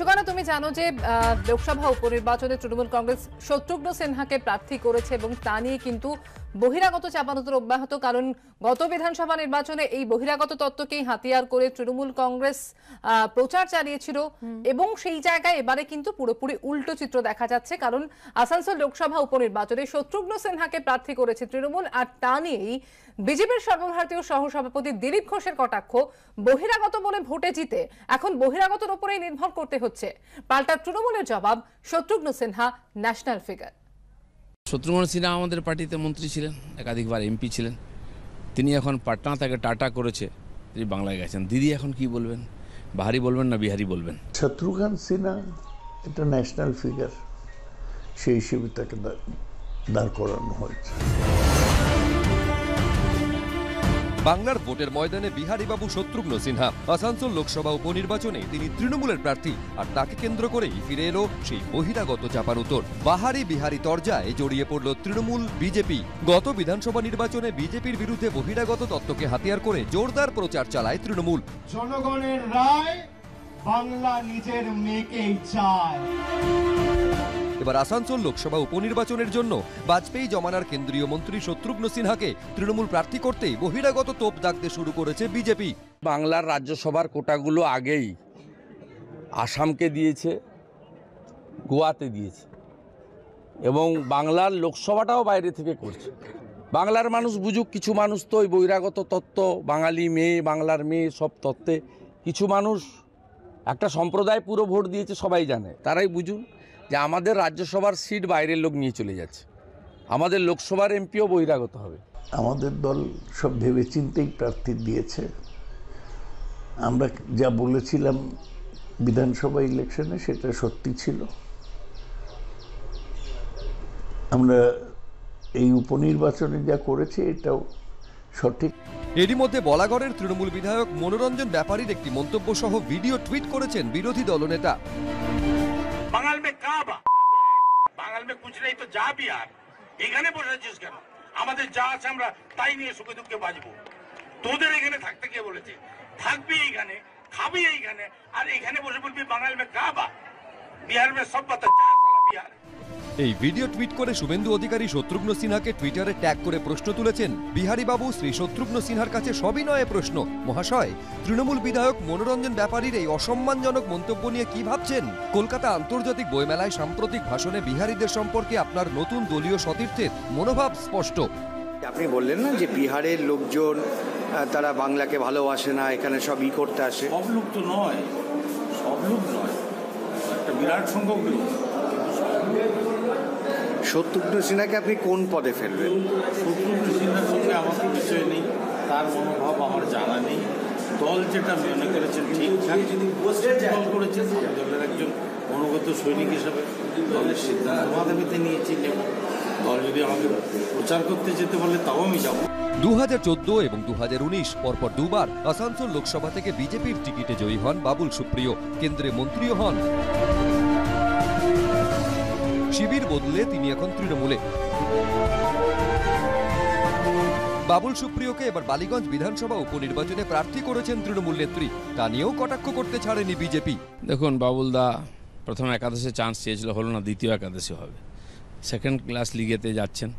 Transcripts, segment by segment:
সুগানা, তুমি জানো যে লোকসভা উপনির্বাচনে তৃণমূল কংগ্রেস শত্রুঘ্ন সিনহাকে প্রার্থী করেছে এবং তা নিয়ে কিন্তু বহিরাগত চাপানোতর অব্যাহত। কারণ গত বিধানসভা নির্বাচনে এই বহিরাগত তত্ত্বকেই হাতিয়ার করে তৃণমূল কংগ্রেস প্রচার চালিয়েছিল এবং সেই জায়গায় এবারে কিন্তু পুরোপুরি উল্টো চিত্র দেখা যাচ্ছে। কারণ আসানসোল লোকসভা উপনির্বাচনে শত্রুঘ্ন সিনহাকে প্রার্থী করেছে তৃণমূল, আর তা নিয়েই বিজেপির সর্বভারতীয় সহসভাপতি দিলীপ ঘোষের কটাক্ষ, বহিরাগত বলে ভোটে জিতে এখন বহিরাগতর উপরেই নির্ভর করতে হচ্ছে। পাল্টা তৃণমূলের জবাব, শত্রুঘ্ন সিনহা ন্যাশনাল ফিগার। শত্রুঘ্ন সিনহা আমাদের পার্টিতে মন্ত্রী ছিলেন, একাধিকবার এমপি ছিলেন। তিনি এখন পাটনা থেকে টাটা করেছে, তিনি বাংলায় গেছেন। দিদি এখন কি বলবেন? বাহারি বলবেন না বিহারি বলবেন? শত্রুঘ্ন সিনহা এটা ন্যাশনাল ফিগার, সেই হিসেবে তাকে দাঁড় করানো হয়েছে। বাংলার ভোটের ময়দানে বিহারীবাবু শত্রুঘ্ন সিনহা। আসানসোল লোকসভা উপনির্বাচনে তিনি তৃণমূলের প্রার্থী, আর তাকে কেন্দ্র করেই ফিরে এলো সেই বহিরাগত চাপানুতর। বাহারি বিহারি তরজায় জড়িয়ে পড়ল তৃণমূল বিজেপি। গত বিধানসভা নির্বাচনে বিজেপির বিরুদ্ধে বহিরাগত তত্ত্বকে হাতিয়ার করে জোরদার প্রচার চালায় তৃণমূল। জনগণের রায়, বাংলা নিজের মেয়েকেই চায়। এবার আসানসোল লোকসভা উপনির্বাচনের জন্য বাজপেয়ী জমানার কেন্দ্রীয় মন্ত্রী শত্রুঘ্ন সিনহাকে তৃণমূল প্রার্থী করতেই বহিরাগত তোপ দাগতে শুরু করেছে বিজেপি। বাংলার রাজ্যসভার কোটাগুলো আগেই আসামকে দিয়েছে, গোয়াতে দিয়েছে, এবং বাংলার লোকসভাটাও বাইরে থেকে করছে। বাংলার মানুষ বুঝুক, কিছু মানুষ তো ওই বহিরাগত তত্ত্ব, বাঙালি মেয়ে, বাংলার মেয়ে, সব তত্ত্বে কিছু মানুষ একটা সম্প্রদায় পুরো ভোট দিয়েছে, সবাই জানে। তারাই বুঝুন যে আমাদের রাজ্যসভার সিট বাইরের লোক নিয়ে চলে যাচ্ছে, আমাদের লোকসভার এমপিও বহিরাগত হবে। আমাদের দল সব ভেবে চিন্তেই প্রার্থী দিয়েছে। আমরা যা বলেছিলাম বিধানসভা ইলেকশনে সেটা সত্যি ছিল। আমরা এই উপনির্বাচনে যা করেছি এটাও সঠিক। এরই মধ্যে বলাগড়ের তৃণমূল বিধায়ক মনোরঞ্জন ব্যাপারীর একটি মন্তব্য সহ ভিডিও টুইট করেছেন বিরোধী দলনেতা। বাঙাল মে কাবা, বাঙাল মে কুছ নেই তো যা বিহার, এখানে বসেছিস কেন? আমাদের যা আছে আমরা তাই নিয়ে সুখে দুঃখে বাঁচবো। তোদের এখানে থাকতে কে বলেছে? থাকবি এইখানে, খাবি এইখানে, আর এখানে বসে বলবি বাঙাল মে কাবা। বিহার মে সব পাতা যা সালা বিহার। এই ভিডিও টুইট করে শুভেন্দু অধিকারী শত্রুঘ্ন সিনহাকে টুইটারে ট্যাগ করে প্রশ্ন তুলেছেন, বিহারীবাবু শ্রী শত্রুঘ্ন সিনহার কাছে সবই নয় প্রশ্ন। মহাশয়, তৃণমূল বিধায়ক মনোরঞ্জন ব্যাপারীর এই অসম্মানজনক মন্তব্য নিয়ে কি ভাবছেন? কলকাতা আন্তর্জাতিক বইমেলায় সাম্প্রতিক ভাষণে বিহারীদের সম্পর্কে আপনার নতুন দলীয় সতীর্থের মনোভাব স্পষ্ট। আপনি বললেন না যে বিহারের লোকজন তারা বাংলাকে ভালোবাসে না, এখানে সব করতে আসে। সব লোক তো নয়, সব লোক নয়, একটা বিরাট সংখ্যক লোক। শত্রুঘ্ন সিনহাকে আপনি কোন পদে ফেলবেন? শত্রুঘ্ন সিনহার সঙ্গে আমার বিষয় নেই, তার মনোভাব আমার জানা নেই। দল যেটা মনে করেছেন ঠিকঠাক দল করেছেন, দলের একজন অনুগত সৈনিক হিসাবে দলের সিদ্ধান্ত মাথাপিতে নিয়েছি নেব। দল যদি আমাকে প্রচার করতে যেতে বলে তাও আমি যাব। 2014 এবং 2019 পরপর দুবার আসানসোল লোকসভা থেকে বিজেপির টিকিটে জয়ী হন বাবুল সুপ্রিয়, কেন্দ্রে মন্ত্রীও হন। শিবির বদলে তিনি এখন তৃণমূলে। বাবুল সুপ্রিয়কে এবার বালিগঞ্জ বিধানসভা উপনির্বাচনে প্রার্থী করেছেন তৃণমূল নেত্রী, তা নিয়েও কটাক্ষ করতে ছাড়েনি বিজেপি। দেখুন, বাবুল দা প্রথম একাদশে চান্স চেয়েছিল, হলো না, দ্বিতীয় একাদশে হবে। সেকেন্ড ক্লাস লিগেতে যাচ্ছেন,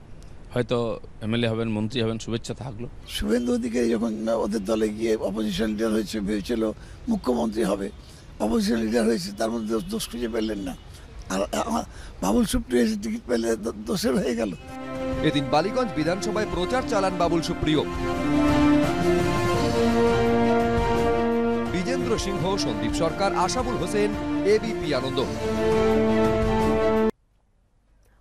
হয়তো এমএলএ হবেন, মন্ত্রী হবেন, শুভেচ্ছা থাকলো। শুভেন্দু অধিকারী যখন ওদের দলে গিয়ে অপোজিশন লিডার হয়েছে, ভেবেছিল মুখ্যমন্ত্রী হবে, অপোজিশন লিডার হয়েছে, তার মধ্যে দোষ খুঁজে পেলেন না। আর বাবুল সুপ্রিয় এসে টিকিট পেলে দোষের হয়ে গেল। এদিন বালিগঞ্জ বিধানসভায় প্রচার চালান বাবুল সুপ্রিয়। বিজেন্দ্র সিংহ, সন্দীপ সরকার, আশাবুল হোসেন, এবিপি আনন্দ।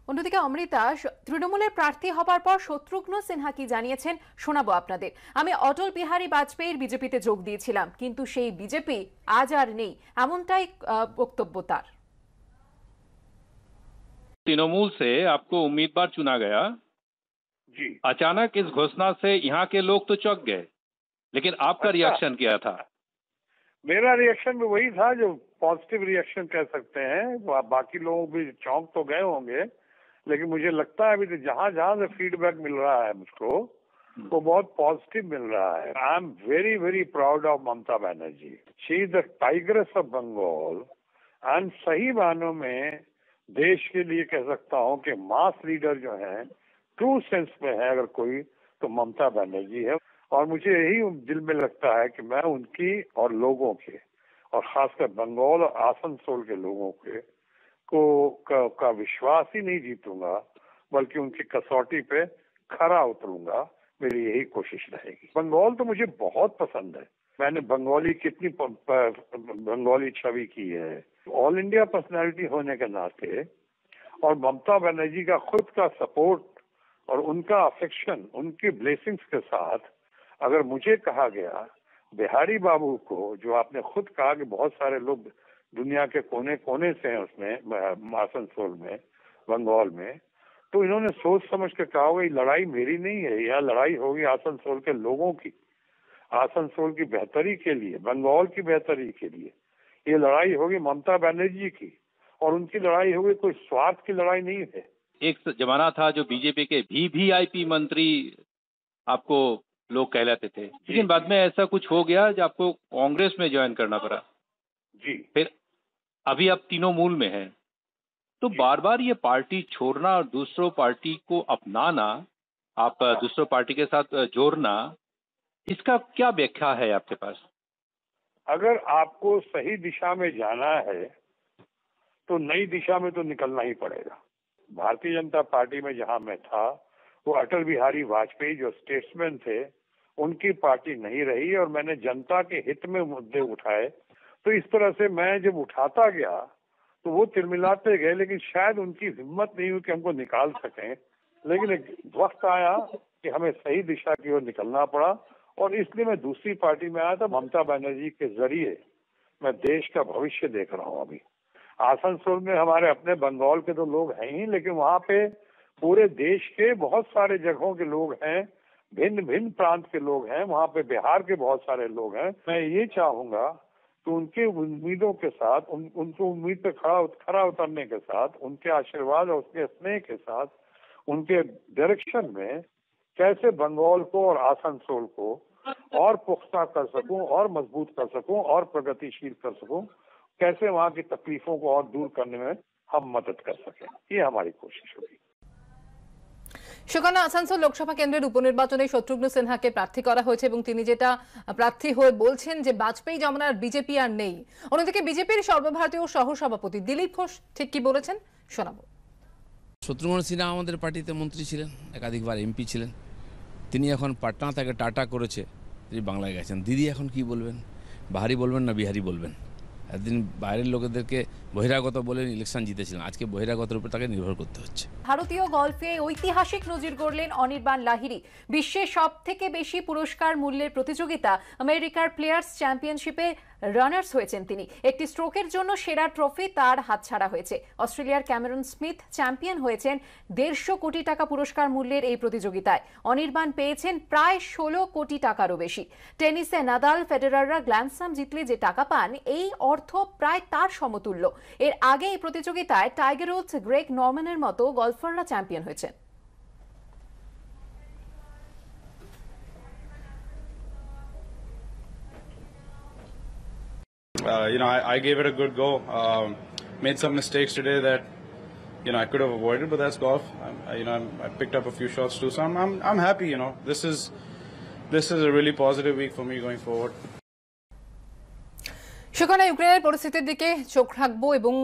অন্যদিকে অমৃতা, তৃণমূলের প্রার্থী হবার পর শত্রুঘ্ন সিনহা কি জানিয়েছেন শোনাবো আপনাদের। আমি অটল বিহারী বাজপেয়ীর বিজেপিতে যোগ দিয়েছিলাম, কিন্তু সেই বিজেপি আজ আর নেই, এমনটাই বক্তব্য তার। तृणमूल से आपको उम्मीदवार चुना गया जी। अचानक इस घोषणा से यहाँ के लोग तो चौंक गए, लेकिन आपका रिएक्शन क्या था? मेरा रिएक्शन भी वही था जो पॉजिटिव रिएक्शन कह सकते हैं। बाकी लोग भी चौंक तो गए होंगे, लेकिन मुझे लगता है अभी जहां जहां से फीडबैक मिल रहा है मुझको, वो बहुत पॉजिटिव मिल रहा है। I am very very proud of Mamata Banerjee. She is the tigress of Bengal and सही मानों में देश के लिए कह सकता हूं कि मास लीडर जो है ट्रू सेंस में है अगर कोई, तो ममता बनर्जी है। और मुझे यही दिल में लगता है कि मैं उनकी और लोगों के, और खासकर बंगाल और आसनसोल के लोगों के का विश्वास ही नहीं जीतूंगा, बल्कि उनकी कसौटी पे खरा उतरूंगा। मेरी यही कोशिश रहेगी। बंगाल तो मुझे बहुत पसंद है, मैंने बंगाली कितनी बंगाली छवि की है। ऑल इंडिया पर्सनालिटी होने के नाते और ममता बनर्जी का खुद का सपोर्ट और उनका अफेक्शन, उनकी ब्लेसिंग्स के साथ अगर मुझे कहा गया बिहारी बाबू को, जो आपने खुद कहा कि बहुत सारे लोग दुनिया के कोने कोने से हैं उसमें, आसनसोल में, बंगाल में, तो इन्होंने सोच समझ के कहा होगा ये लड़ाई मेरी नहीं है, यह लड़ाई होगी आसनसोल के लोगों की, आसनसोल की बेहतरी के लिए, बंगाल की बेहतरी के लिए। ये लड़ाई होगी ममता बनर्जी की, और उनकी लड़ाई होगी, कोई स्वार्थ की लड़ाई नहीं है। एक जमाना था जो बीजेपी के वीवीआईपी मंत्री आपको लोग कहलाते थे, लेकिन बाद में ऐसा कुछ हो गया जो आपको कांग्रेस में ज्वाइन करना पड़ा जी। फिर अभी आप तीनों मूल में हैं, तो बार बार ये पार्टी छोड़ना और दूसरों पार्टी को अपनाना, आप दूसरों पार्टी के साथ जोड़ना, इसका क्या व्याख्या है आपके पास? अगर आपको सही दिशा में जाना है तो नई दिशा में तो निकलना ही पड़ेगा। भारतीय जनता पार्टी में जहां मैं था, वो अटल बिहारी वाजपेयी जो स्टेट्समैन थे, उनकी पार्टी नहीं रही, और मैंने जनता के हित में मुद्दे उठाए। तो इस तरह से मैं जब उठाता गया तो वो तिलमिलाते गए, लेकिन शायद उनकी हिम्मत नहीं हुई कि हमको निकाल सकें। लेकिन एक वक्त आया कि हमें सही दिशा की ओर निकलना पड़ा, और इसलिए मैं दूसरी पार्टी में आया था। ममता बनर्जी के जरिए मैं देश का भविष्य देख रहा हूँ। अभी आसनसोल में हमारे अपने बंगाल के तो लोग हैं ही, लेकिन वहाँ पे पूरे देश के बहुत सारे जगहों के लोग हैं, भिन्न भिन्न प्रांत के लोग हैं, वहाँ पे बिहार के बहुत सारे लोग हैं। मैं ये चाहूंगा तो उनके उम्मीदों के साथ, उनको उम्मीद पे खरा उतरने के साथ, उनके आशीर्वाद और उसके स्नेह के साथ, उनके डायरेक्शन में कैसे बंगाल को और आसनसोल को और पुख्ता कर सकूं, और मजबूत कर सकूं, और प्रगतिशील कर सकूं, कैसे वहां की तकलीफों को और दूर करने में हम मदद कर सकें, ये हमारी कोशिश होगी। সুকানা, আসানসোল লোকসভা কেন্দ্রের উপনির্বাচনে শত্রুঘ্ন সিনহাকে প্রার্থী করা হয়েছে এবং তিনি যেটা প্রার্থী হয়ে বলছেন যে বাজপেয়ী জমানার বিজেপি আর নেই। অন্যদিকে বিজেপির সর্বভারতীয় সহসভাপতি দিলীপ ঘোষ ঠিক কি বলেছেন শোনাবো। শত্রুঘ্ন সিনহা আমাদের পার্টিতে মন্ত্রী ছিলেন, একাধিকবার এমপি ছিলেন। তিনি এখন পাটনা থেকে টাটা করেছে, তিনি বাংলায় গেছেন। দিদি এখন কি বলবেন? বাহারি বলবেন না বিহারি বলবেন? একদিন বাইরের লোকেদেরকে বহিরাগত বলে ইলেকশন জিতেছিলেন, আজকে বহিরাগতের উপর তাকে নির্ভর করতে হচ্ছে। ভারতীয় গল্ফে ঐতিহাসিক নজির গড়লেন অনির্বাণ লাহিড়ী। বিশ্বের সবথেকে বেশি পুরস্কার মূল্যের প্রতিযোগিতা আমেরিকার প্লেয়ার্স চ্যাম্পিয়নশিপে রানার্স হয়েছেন তিনি। একটি স্ট্রোকের জন্য সেরা ট্রফি তার হাতছাড়া হয়েছে। অস্ট্রেলিয়ার ক্যামেরন স্মিথ চ্যাম্পিয়ন হয়েছেন 150 কোটি টাকা পুরস্কার মূল্যের এই প্রতিযোগিতায়। অনির্বাণ পেয়েছেন প্রায় 16 কোটি টাকারও বেশি। টেনিসে নাদাল, ফেডারাররা গ্র্যান্ড স্ল্যাম জিতলে যে টাকা পান, এই অর্থ প্রায় তার সমতুল্য। এর আগে এই প্রতিযোগিতায় টাইগার উডস, গ্রেগ নরম্যানের মতো গলফাররা চ্যাম্পিয়ন হয়েছেন। I gave it a good go. Made some mistakes today that I could have avoided, but that's golf. I picked up a few shots too, so I'm happy. This is a really positive week for me going forward. সেখানে ইউক্রেনের পরিস্থিতির দিকে চোখ রাখবো এবং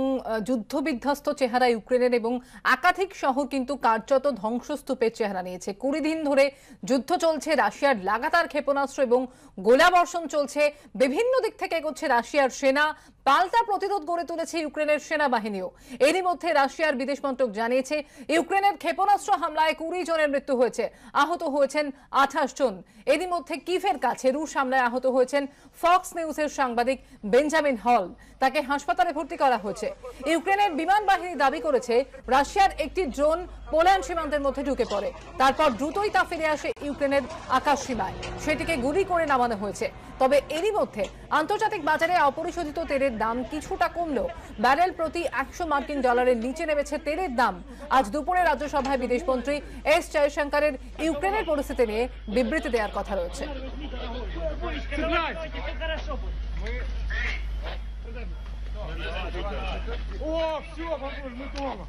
যুদ্ধ বিধ্বস্ত চেহারা ইউক্রেনের এবং একাধিক শহর কিন্তু কার্যত ধ্বংসস্তূপের চেহারা নিয়েছে। 20 দিন ধরে যুদ্ধ চলছে, রাশিয়ার লাগাতার ক্ষেপণাস্ত্র এবং গোলাবর্ষণ চলছে, বিভিন্ন দিক থেকে এগোচ্ছে রাশিয়ার সেনা, পাল্টা প্রতিরোধ গড়ে তুলেছে ইউক্রেনের সেনাবাহিনীও। এরই মধ্যে রাশিয়ার বিদেশ মন্ত্রক জানিয়েছে ইউক্রেনের ক্ষেপণাস্ত্র হামলায় 20 জনের মৃত্যু হয়েছে, আহত হয়েছেন 28 জন। এরই মধ্যে কিভের কাছে রুশ হামলায় আহত হয়েছেন ফক্স নিউজের সাংবাদিক বেঞ্জামিন হল, তাকে হাসপাতালে ভর্তি করা হয়েছে। ইউক্রেনের বিমান বাহিনী দাবি করেছে রাশিয়ার একটি ড্রোন পোল্যান্ড সীমান্তের মধ্যে ঢুকে পড়ে, তারপর দ্রুতই তা ফিরে আসে ইউক্রেনের আকাশ সীমায়, সেটিকে গুলি করে নামানো হয়েছে। তবে এরই মধ্যে আন্তর্জাতিক বাজারে অপরিশোধিত তেলের দাম কিছুটা কমলো। ব্যারেল প্রতি $100 নিচে নেমেছে তেলের দাম। আজ দুপুরে রাজ্যসভায় বিদেশমন্ত্রী এস জয়শঙ্করের ইউক্রেনের পরিস্থিতি নিয়ে বিবৃতি দেওয়ার কথা রয়েছে। О, все, похоже, мы дома.